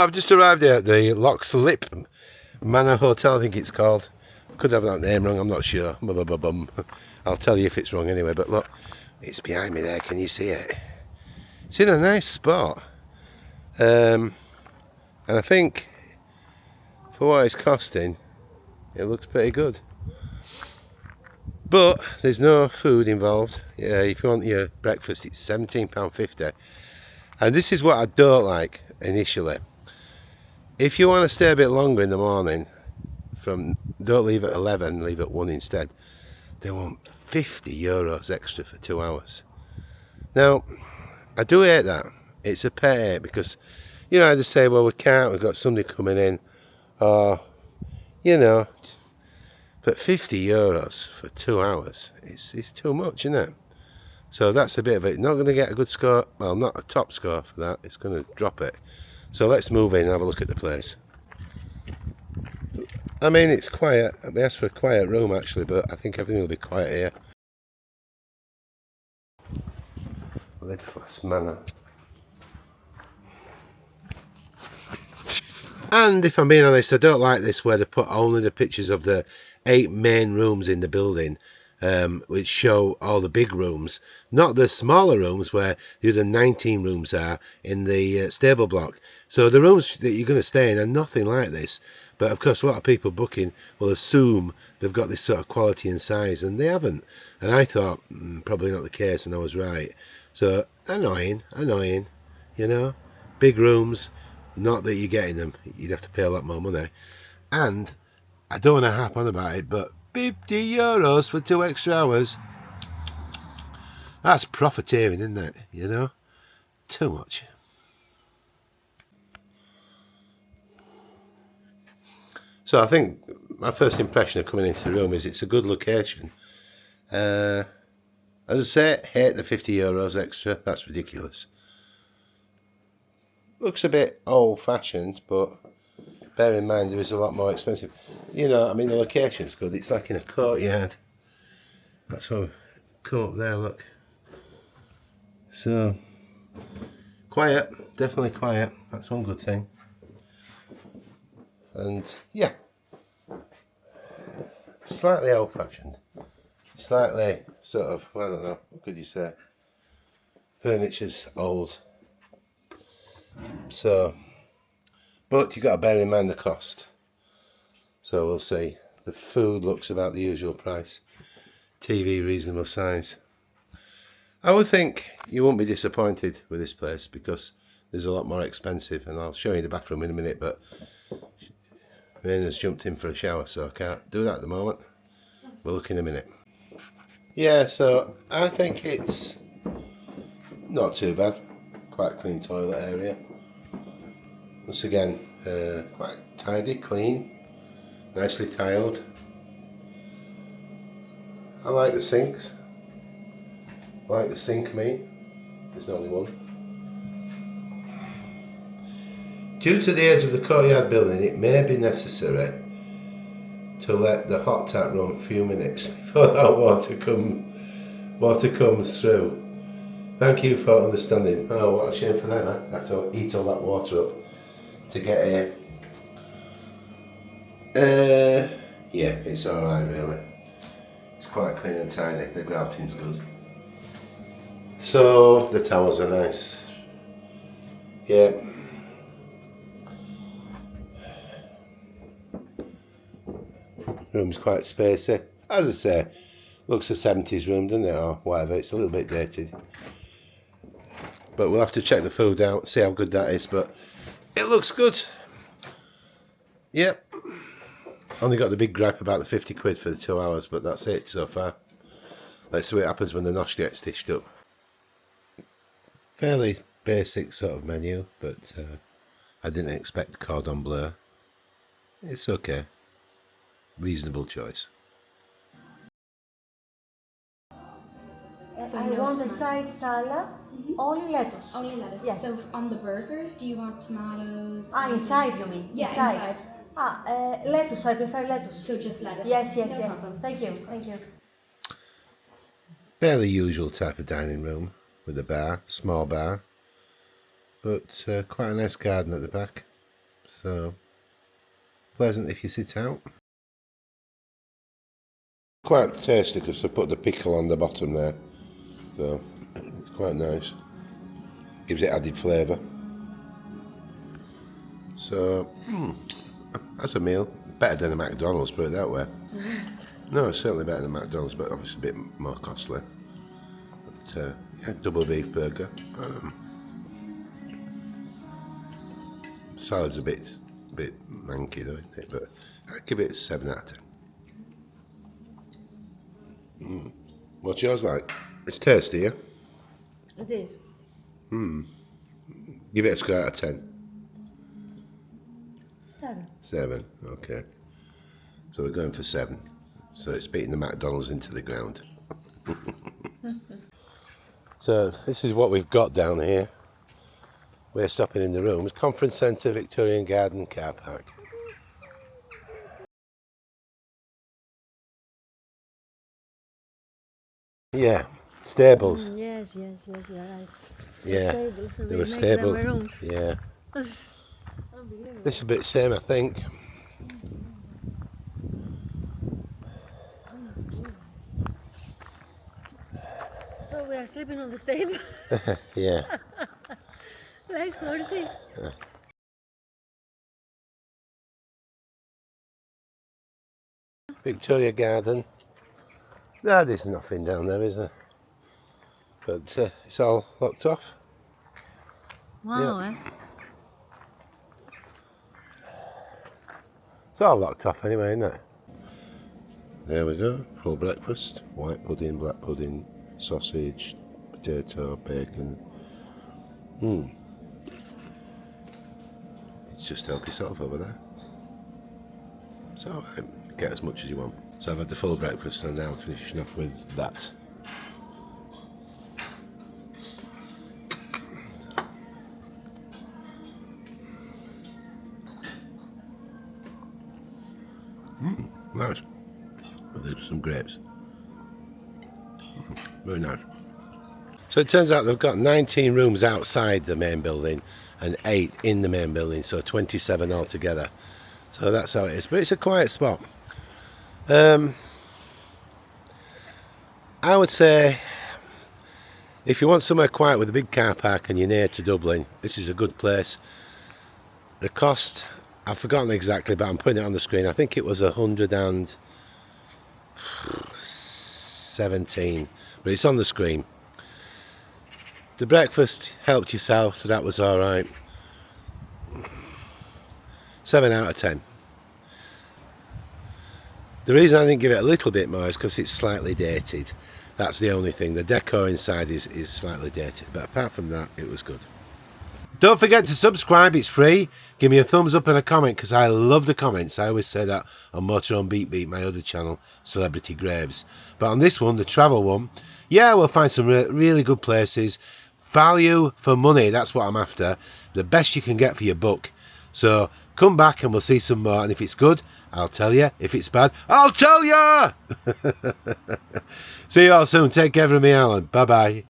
I've just arrived here at the Leixlip Manor Hotel, I think it's called. Could have that name wrong, I'm not sure. I'll tell you if it's wrong anyway, but look, it's behind me there, can you see it? It's in a nice spot. And I think for what it's costing, it looks pretty good. But there's no food involved. Yeah, if you want your breakfast, it's £17.50. And this is what I don't like initially. If you want to stay a bit longer in the morning, don't leave at 11, leave at 1 instead, they want €50 extra for 2 hours. Now, I do hate that. It's a pet hate because, you know, I just say, well, we can't, we've got somebody coming in, or, you know, but €50 for 2 hours, it's too much, isn't it? So that's a bit of it. Not going to get a good score, well, not a top score for that, it's going to drop it. So let's move in and have a look at the place. I mean, it's quiet. We asked for a quiet room actually, but I think everything will be quiet here. Leixlip Manor. And if I'm being honest, I don't like this where they put only the pictures of the 8 main rooms in the building, which show all the big rooms, not the smaller rooms where the other 19 rooms are in the stable block. So the rooms that you're going to stay in are nothing like this. But of course, a lot of people booking will assume they've got this sort of quality and size, and they haven't. And I thought, probably not the case, and I was right. So annoying, you know. Big rooms, not that you're getting them. You'd have to pay a lot more money. And I don't want to harp on about it, but €50 for 2 extra hours. That's profiteering, isn't it? You know? Too much. So I think my first impression of coming into the room is it's a good location. As I say, hate the €50 extra. That's ridiculous. Looks a bit old-fashioned, but bear in mind there is a lot more expensive. You know, I mean, the location's good. It's like in a courtyard. That's how come up there, look. So, quiet. Definitely quiet. That's one good thing. And, yeah. Slightly old-fashioned. Slightly sort of, I don't know, what could you say? Furniture's old. So, but you've got to bear in mind the cost. So we'll see. The food looks about the usual price. TV reasonable size. I would think you won't be disappointed with this place because there's a lot more expensive, and I'll show you the bathroom in a minute, but Manor's jumped in for a shower, so I can't do that at the moment. We'll look in a minute. Yeah, so I think it's not too bad. Quite clean toilet area. Once again, quite tidy, clean, nicely tiled. I like the sinks. I like the sink, I mean. There's only one. Due to the age of the courtyard building, it may be necessary to let the hot tap run a few minutes before that water comes through. Thank you for understanding. Oh, what a shame for them. I have to eat all that water up to get here. Yeah, it's alright really. It's quite clean and tidy. The grouting's good. So, the towels are nice. Yeah. Room's quite spacey. As I say, looks a 70s room, doesn't it, or whatever. It's a little bit dated. But we'll have to check the food out, see how good that is, but it looks good. Yep. Only got the big gripe about the 50 quid for the 2 hours, but that's it so far. Let's see what happens when the nosh gets stitched up. Fairly basic sort of menu, but I didn't expect cordon bleu. It's okay. Reasonable choice. So I want a side salad, only lettuce. Only lettuce. Yes. So on the burger, do you want tomatoes? Inside you mean? Yeah, inside. Lettuce, I prefer lettuce. So just lettuce? Yes. No problem. Thank you. Fairly usual type of dining room with a bar, small bar, but quite a nice garden at the back. So pleasant if you sit out. Quite tasty because they put the pickle on the bottom there, so it's quite nice. Gives it added flavour. So that's a meal. Better than a McDonald's, put it that way. No, it's certainly better than McDonald's, but obviously a bit more costly. But yeah, double beef burger. Salad's a bit manky though, isn't it? But I'd give it a 7 out of 10. What's yours like? It's tasty, yeah? It is. Give it a score out of 10. 7. 7, okay. So we're going for 7. So it's beating the McDonald's into the ground. So this is what we've got down here. We're stopping in the rooms. Conference Centre, Victorian Garden, car park. Yeah, stables. Yes, you're right. Yeah, Stables, and there we were make stables. them rooms. Yeah, Unbelievable. this is a bit same, I think. So we are sleeping on the stable, Yeah. like horses. Victoria Garden. No, there's nothing down there, is there? But it's all locked off. Wow, Yeah. It's all locked off anyway, isn't it? There we go. Full breakfast. White pudding, black pudding, sausage, potato, bacon. It's just help yourself over there. So get as much as you want. So I've had the full breakfast and now I'm finishing off with that. Nice. Well, there's some grapes. Very nice. So it turns out they've got 19 rooms outside the main building and 8 in the main building, so 27 altogether. So that's how it is. But it's a quiet spot. I would say if you want somewhere quiet with a big car park and you're near to Dublin, this is a good place. The cost, I've forgotten exactly, but I'm putting it on the screen. I think it was 117, but it's on the screen. The breakfast helped yourself, so that was all right. 7 out of 10. The reason I didn't give it a little bit more is because it's slightly dated. That's the only thing. The decor inside is slightly dated, but apart from that, it was good. Don't forget to subscribe, it's free. Give me a thumbs up and a comment because I love the comments. I always say that on Motorhome Beat, my other channel, Celebrity Graves. But on this one, the travel one, yeah, we'll find some really good places. Value for money, that's what I'm after. The best you can get for your buck. So come back and we'll see some more. And if it's good, I'll tell you. If it's bad, I'll tell you. See you all soon. Take care of me, Alan. Bye-bye.